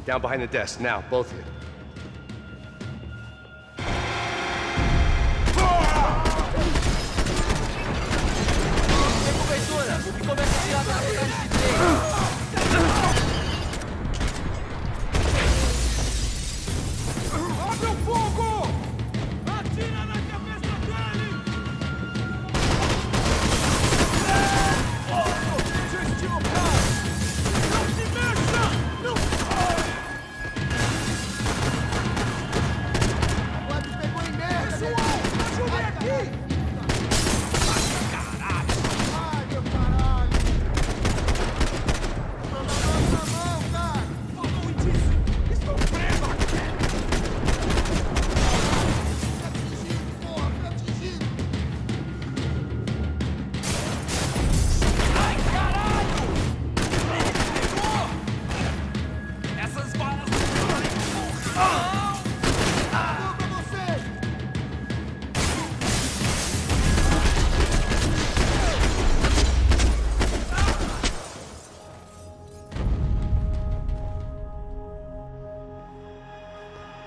Get down behind the desk, now, both of you.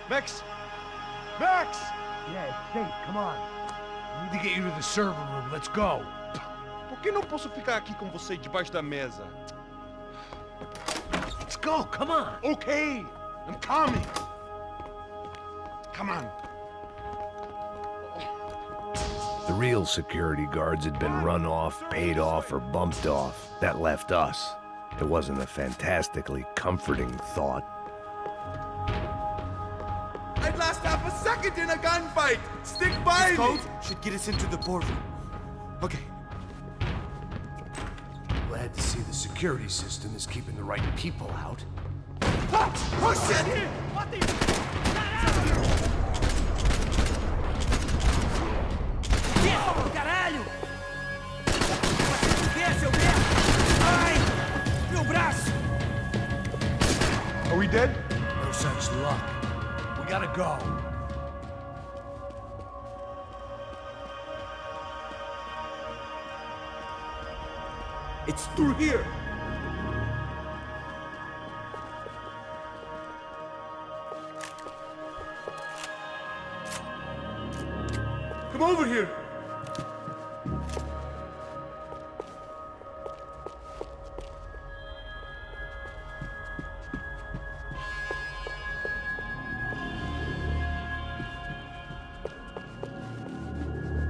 Max! Max! Yeah, it's safe. Come on. We need to get you to the server room. Let's go. Por que não posso ficar aqui com você debaixo da mesa? Let's go. Come on. Okay, I'm coming. Come on. The real security guards had been run off, paid off, or bumped off. That left us. It wasn't a fantastically comforting thought. I'd last half a second in a gunfight! Stick by me! Code should get us into the boardroom. Okay. Glad to see the security system is keeping the right people out. Ah! Oh shit! Caralho! O que é, seu merda? Ai! Meu braço! Are we dead? No such luck. We gotta go. It's through here! Come over here!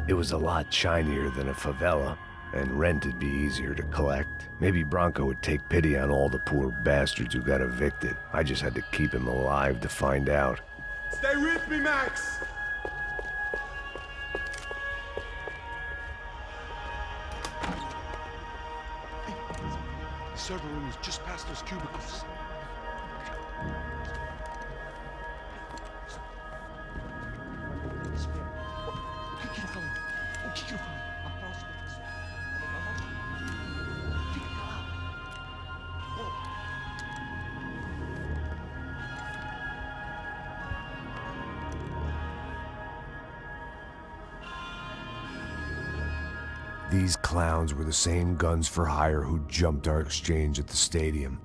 It was a lot shinier than a favela, and rent'd be easier to collect. Maybe Bronco would take pity on all the poor bastards who got evicted. I just had to keep him alive to find out. Stay with me, Max! The server room is just past those cubicles. O que eu falei? O que eu falei? A próxima pessoa. Fica calado. These clowns were the same guns for hire who jumped our exchange at the stadium.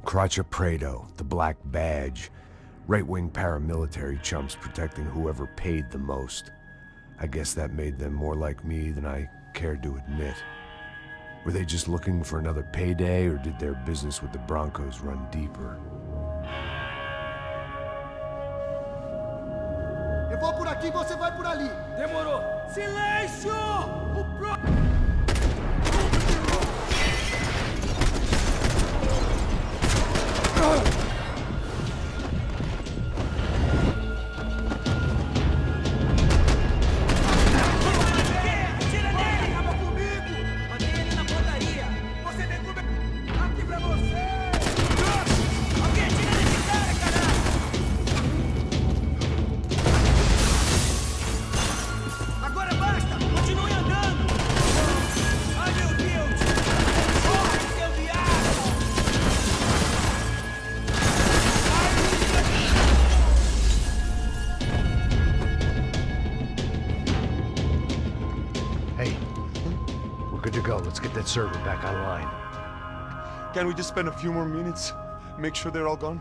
Crotcha Prado, the Black Badge, right-wing paramilitary chumps protecting whoever paid the most. I guess that made them more like me than I cared to admit. Were they just looking for another payday, or did their business with the Broncos run deeper? Eu vou por aqui, você vai por ali. Demorou! Silêncio! O pro... Tira nele! Acaba comigo! Mandei ele na portaria! Você vem comigo! Aqui pra você! Alguém tira desse cara, caralho! Agora basta! Continue andando! Ai, meu Deus! Corre, seu viado! Hey, we're good to go. Let's get that server back online. Can we just spend a few more minutes? Make sure they're all gone?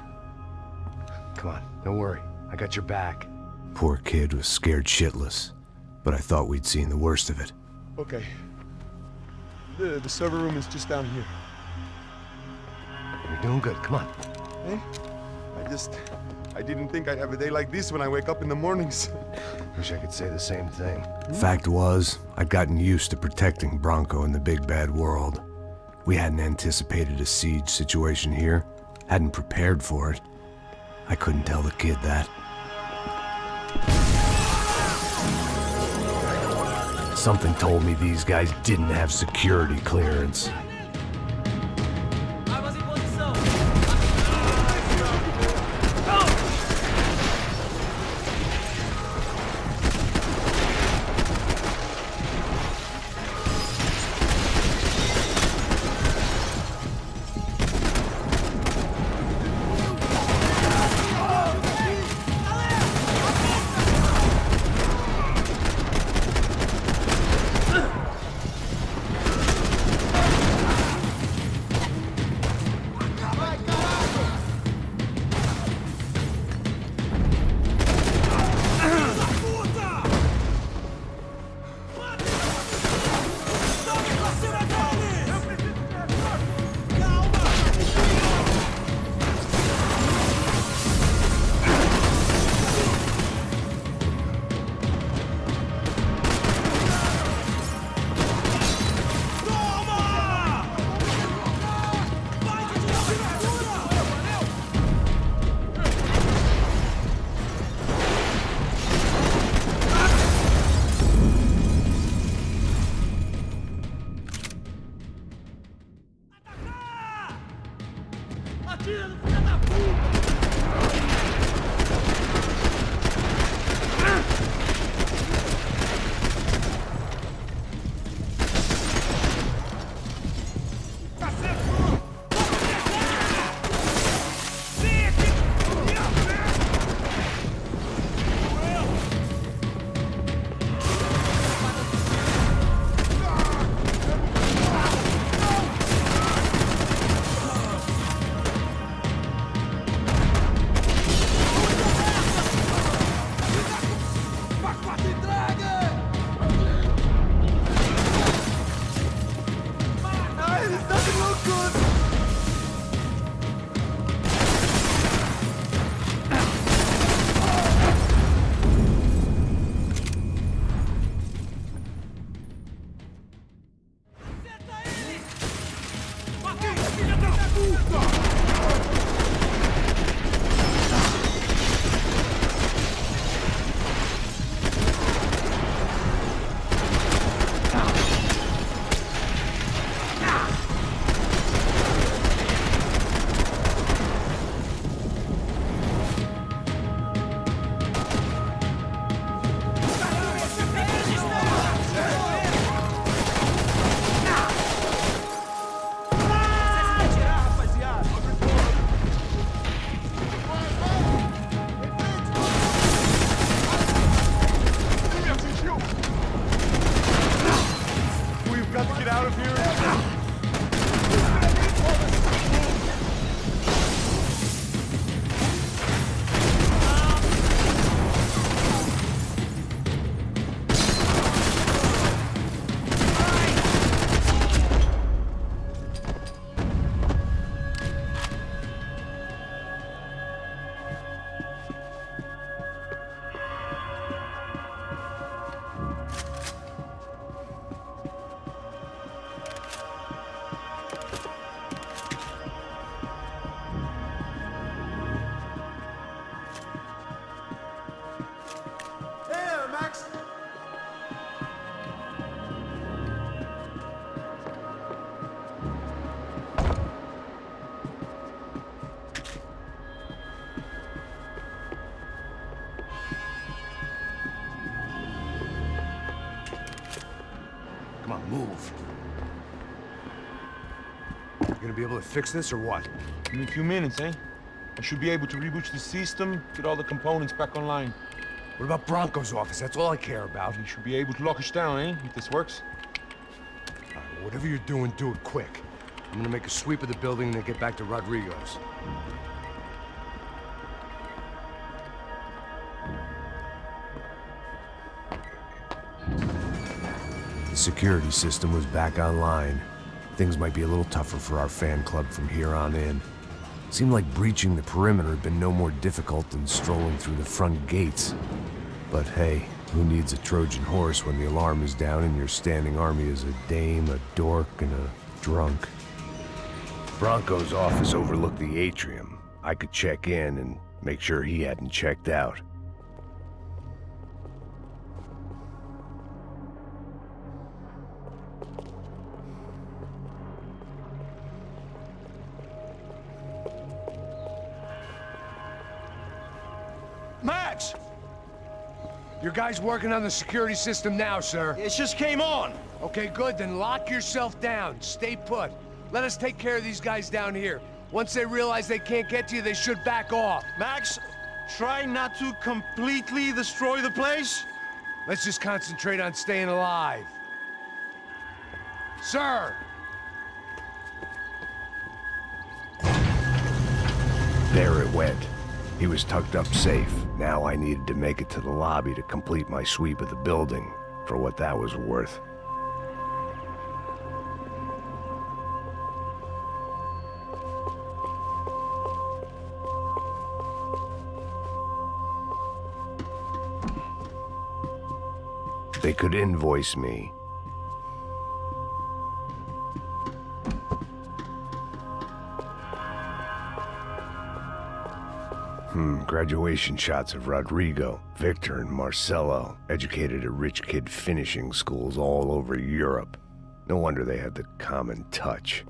Come on, don't worry. I got your back. Poor kid was scared shitless, but I thought we'd seen the worst of it. Okay. The server room is just down here. You're doing good. Come on. Eh? I didn't think I'd have a day like this when I wake up in the mornings. Wish I could say the same thing. Fact was, I'd gotten used to protecting Bronco in the big bad world. We hadn't anticipated a siege situation here, hadn't prepared for it. I couldn't tell the kid that. Something told me these guys didn't have security clearance. Armas em posição. Atira no filho da puta! Come on, move. You gonna be able to fix this or what? In a few minutes, eh? I should be able to reboot the system, get all the components back online. What about Bronco's office? That's all I care about. You should be able to lock us down, eh? If this works. All right, well, whatever you're doing, do it quick. I'm gonna make a sweep of the building and then get back to Rodrigo's. The security system was back online. Things might be a little tougher for our fan club from here on in. Seemed like breaching the perimeter had been no more difficult than strolling through the front gates. But hey, who needs a Trojan horse when the alarm is down and your standing army is a dame, a dork, and a drunk? Bronco's office overlooked the atrium. I could check in and make sure he hadn't checked out. Max! Your guy's working on the security system now, sir. It just came on! Okay, good, then lock yourself down. Stay put. Let us take care of these guys down here. Once they realize they can't get to you, they should back off. Max, try not to completely destroy the place. Let's just concentrate on staying alive. Sir! There it went. He was tucked up safe. Now I needed to make it to the lobby to complete my sweep of the building, for what that was worth. They could invoice me. Graduation shots of Rodrigo, Victor, and Marcelo, educated at rich kid finishing schools all over Europe. No wonder they had the common touch.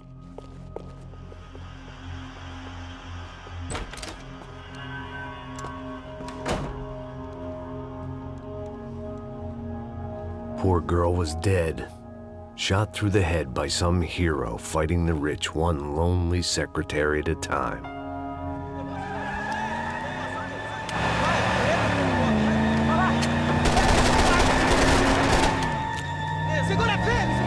Poor girl was dead. Shot through the head by some hero fighting the rich one lonely secretary at a time. Segura firme!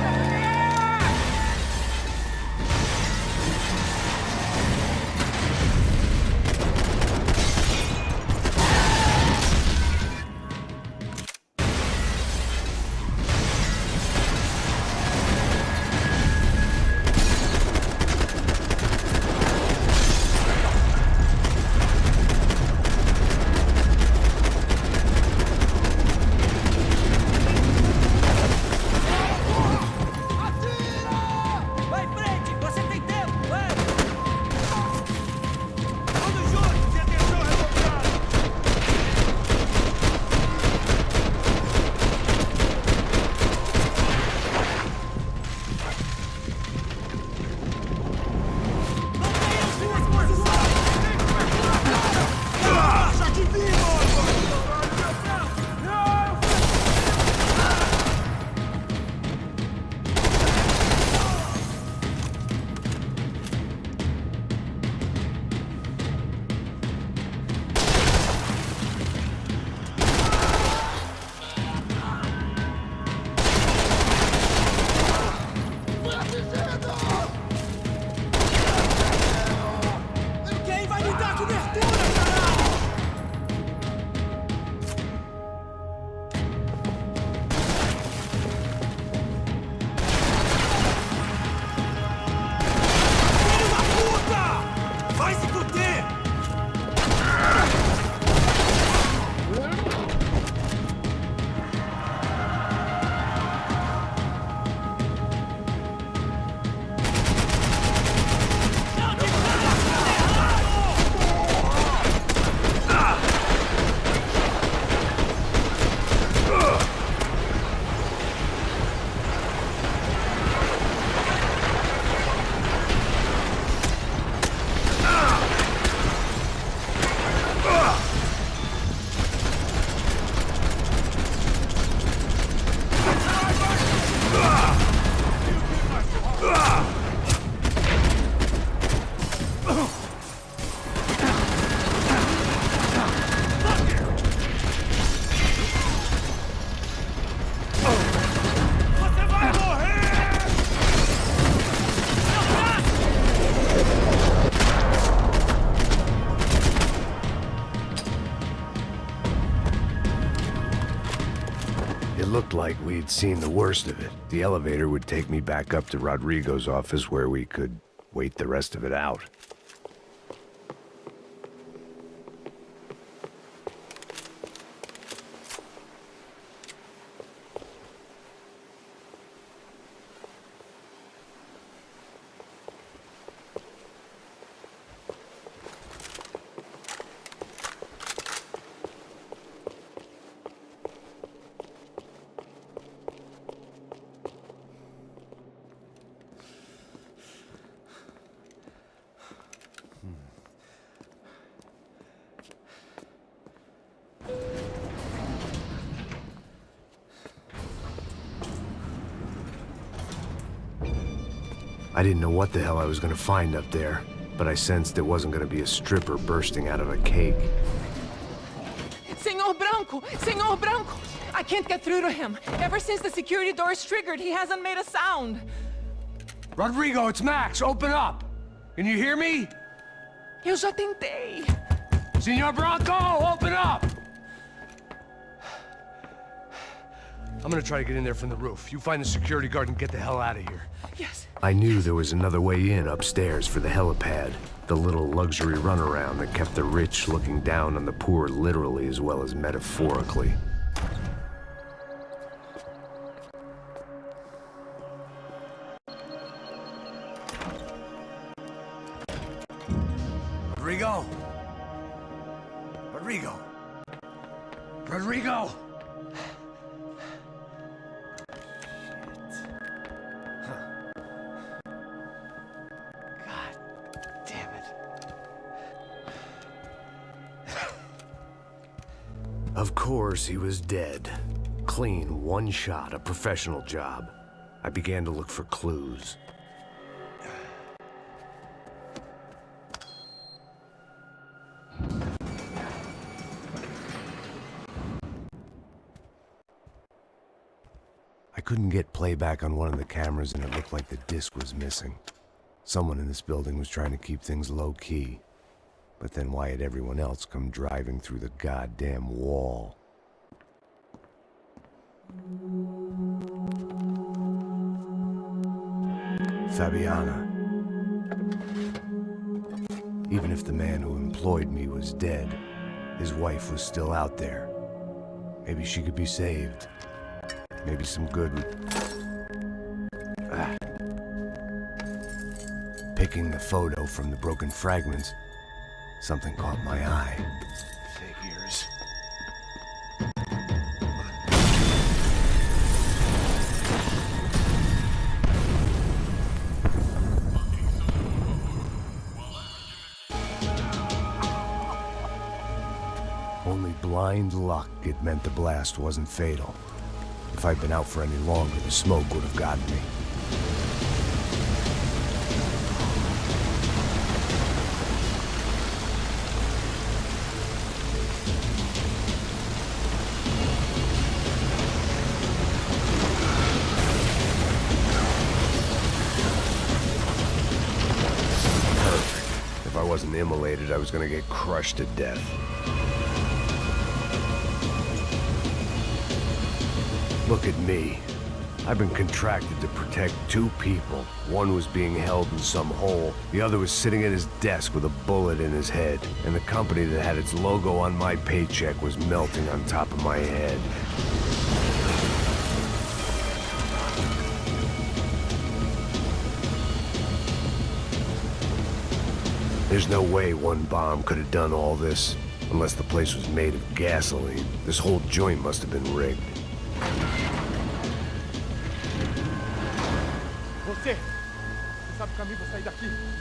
looked like we'd seen the worst of it. The elevator would take me back up to Rodrigo's office where we could wait the rest of it out. I didn't know what the hell I was gonna find up there, but I sensed it wasn't gonna be a stripper bursting out of a cake. Senor Branco! I can't get through to him. Ever since the security door is triggered, he hasn't made a sound. Rodrigo, it's Max. Open up. Can you hear me? Eu já tentei. Senor Branco, open up! I'm gonna try to get in there from the roof. You find the security guard and get the hell out of here. Yes. I knew there was another way in upstairs for the helipad, the little luxury runaround that kept the rich looking down on the poor literally as well as metaphorically. Rodrigo? Rodrigo! Of course, he was dead. Clean, one shot, a professional job. I began to look for clues. I couldn't get playback on one of the cameras and it looked like the disc was missing. Someone in this building was trying to keep things low-key. But then why had everyone else come driving through the goddamn wall? Fabiana. Even if the man who employed me was dead, his wife was still out there. Maybe she could be saved. Maybe some good would... Picking the photo from the broken fragments, something caught my eye. Figures. Only blind luck it meant the blast wasn't fatal. If I'd been out for any longer, the smoke would have gotten me. If I wasn't immolated, I was gonna get crushed to death. Look at me. I've been contracted to protect two people. One was being held in some hole. The other was sitting at his desk with a bullet in his head. And the company that had its logo on my paycheck was melting on top of my head. There's no way one bomb could have done all this, unless the place was made of gasoline. This whole joint must have been rigged.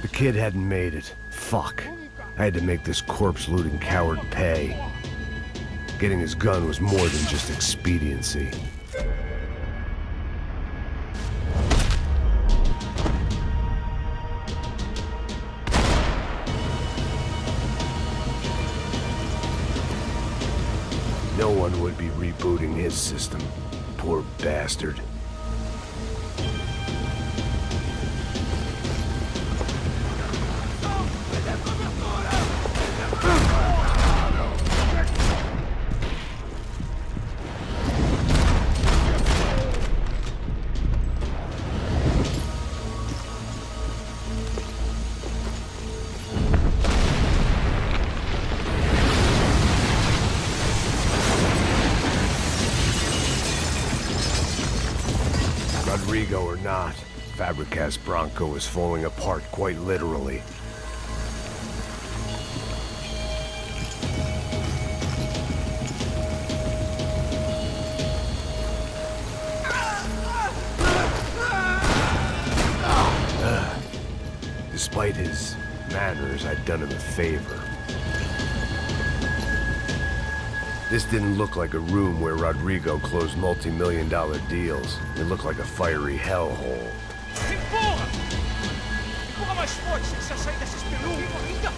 The kid hadn't made it. Fuck. I had to make this corpse-looting coward pay. Getting his gun was more than just expediency. No one would be rebooting his system. Poor bastard. Rodrigo or not, Fabregas Bronco is falling apart quite literally. Despite his manners, I'd done him a favor. This didn't look like a room where Rodrigo closed multi-million-dollar deals. It looked like a fiery hellhole. Empurra! Empurra mais forte, sem se sair dessa espelunca ainda!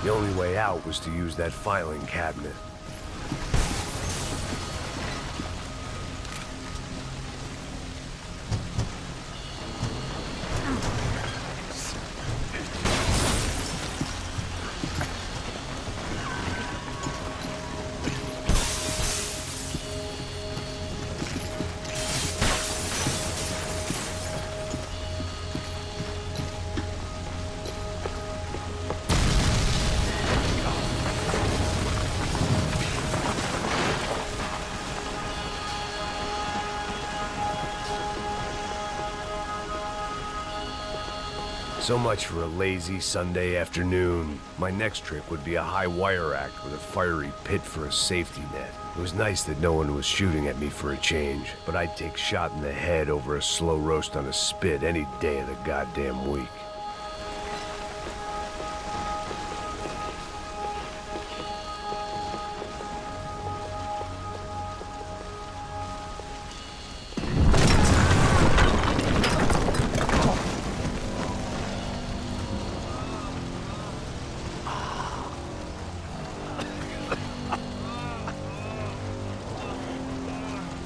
The only way out was to use that filing cabinet. So much for a lazy Sunday afternoon. My next trick would be a high wire act with a fiery pit for a safety net. It was nice that no one was shooting at me for a change, but I'd take shot in the head over a slow roast on a spit any day of the goddamn week.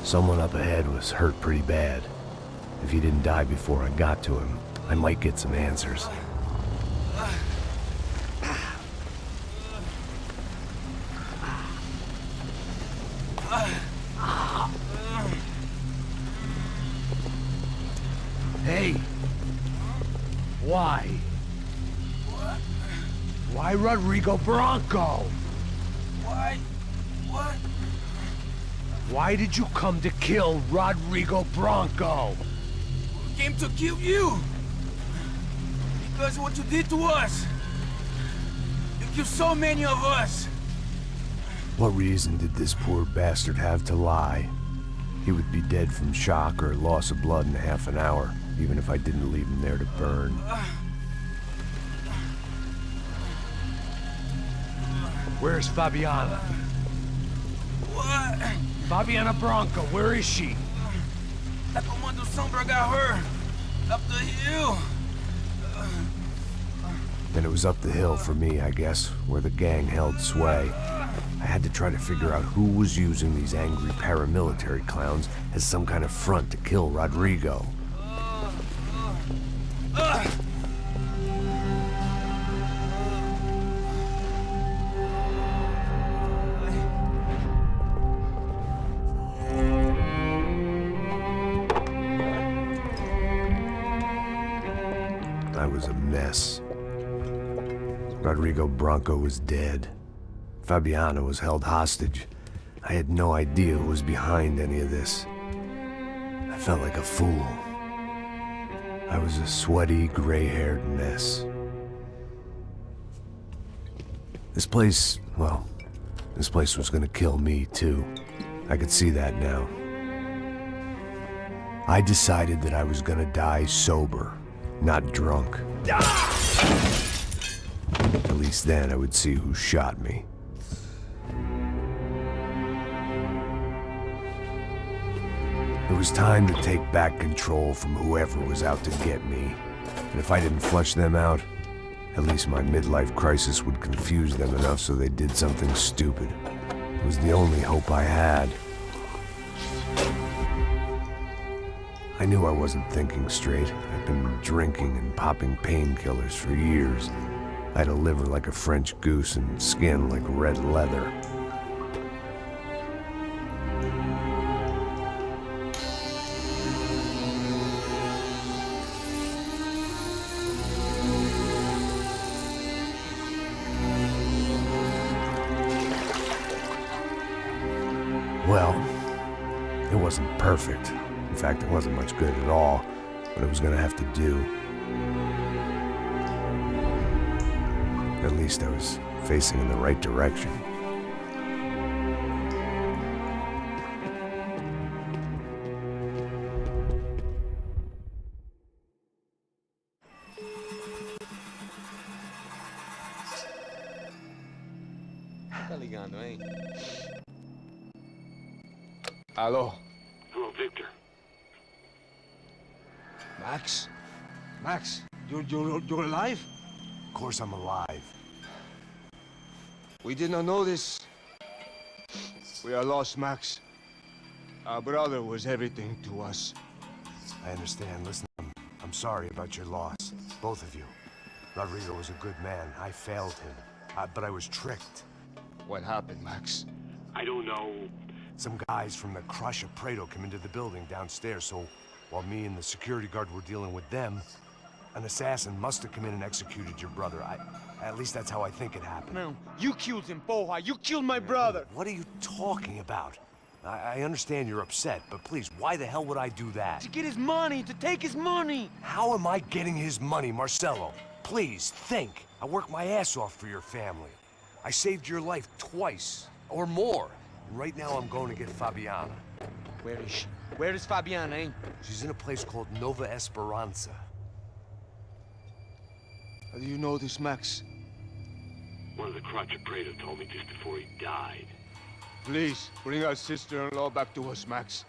Someone up ahead was hurt pretty bad. If he didn't die before I got to him, I might get some answers. Hey! Why? What? Why Rodrigo Bronco? Why? What? Why did you come to kill Rodrigo Bronco? We came to kill you! Because of what you did to us! You killed so many of us! What reason did this poor bastard have to lie? He would be dead from shock or loss of blood in half an hour, even if I didn't leave him there to burn. Where's Fabiana? What? Fabiana Bronco, where is she? That Comando Sombra got her! Up the hill! Then it was up the hill for me, I guess, where the gang held sway. I had to try to figure out who was using these angry paramilitary clowns as some kind of front to kill Rodrigo. I was a mess. Rodrigo Bronco was dead. Fabiana was held hostage. I had no idea who was behind any of this. I felt like a fool. I was a sweaty, gray-haired mess. This place, well, this place was gonna kill me too. I could see that now. I decided that I was gonna die sober, not drunk. At least then I would see who shot me. It was time to take back control from whoever was out to get me. And if I didn't flush them out, at least my midlife crisis would confuse them enough so they did something stupid. It was the only hope I had. I knew I wasn't thinking straight. I'd been drinking and popping painkillers for years. I had a liver like a French goose and skin like red leather. Well, it wasn't perfect. In fact, it wasn't much good at all, but it was gonna have to do. At least I was facing in the right direction. Tá ligando, hein? Alô? Hello, Victor. Max? Max, you're alive? Of course I'm alive. We did not know this. We are lost, Max. Our brother was everything to us. I understand. Listen, I'm sorry about your loss. Both of you. Rodrigo was a good man. I failed him. But I was tricked. What happened, Max? I don't know. Some guys from the Crush of Prado came into the building downstairs, so while me and the security guard were dealing with them, an assassin must have come in and executed your brother. At least that's how I think it happened. No, you killed him, Porra. You killed my brother. What are you talking about? I understand you're upset, but please, why the hell would I do that? To get his money, to take his money. How am I getting his money, Marcelo? Please, think. I worked my ass off for your family. I saved your life twice, or more. And right now I'm going to get Fabiana. Where is she? Where is Fabiana, eh? She's in a place called Nova Esperanza. How do you know this, Max? One of the Crotch of Prado told me just before he died. Please, bring our sister-in-law back to us, Max.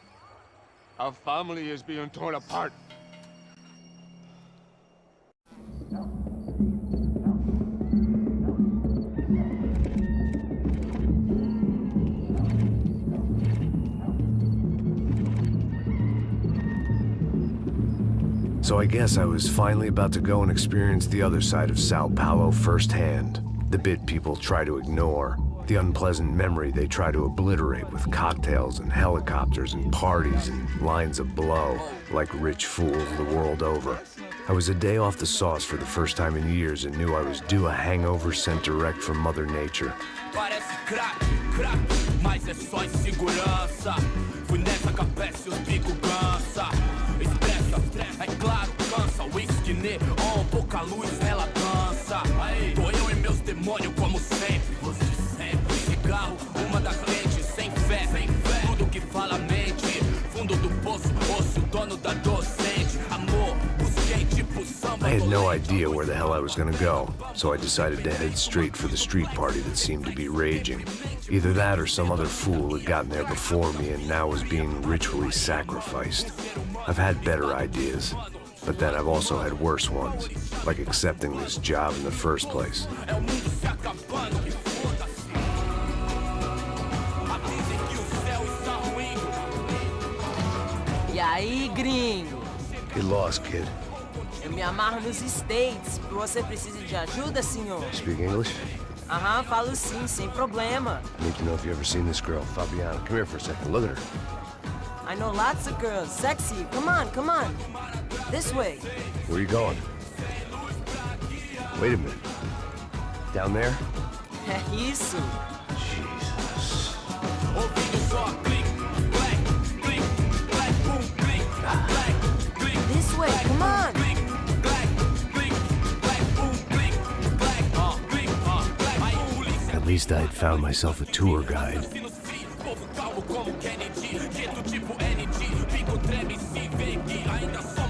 Our family is being torn apart. So I guess I was finally about to go and experience the other side of Sao Paulo firsthand. The bit people try to ignore. The unpleasant memory they try to obliterate with cocktails and helicopters and parties and lines of blow, like rich fools the world over. I was a day off the sauce for the first time in years and knew I was due a hangover sent direct from Mother Nature. Parece crack, mas é só insegurança. Fui nessa capeste, os bico cansa. Expressa, é claro, cansa. Whisky, neon, pouca luz, ela dança. Tô eu e meus demônios como sempre. Cigarro, uma da frente, sem fé. Tudo que fala mente. Fundo do poço, osso, dono da docente. Amor, busquei tipo samba. I had no idea where the hell I was gonna go, so I decided to head straight for the street party that seemed to be raging. Either that or some other fool had gotten there before me and now was being ritually sacrificed. I've had better ideas, but then I've also had worse ones, like accepting this job in the first place. E aí, gringo? Get lost, kid. Eu me amarro nos States. Você precisa de ajuda, senhor? Speak English? Aham, falo sim, sem problema. I need to know if you've ever seen this girl, Fabiana. Come here for a second. Look at her. I know lots of girls. Sexy. Come on, come on. This way. Where are you going? Wait a minute. Down there? É isso. Jesus. This way, come on. At least I had found myself a tour guide. Povo calmo como Kennedy, gueto tipo ND, pico treme se vê que ainda sou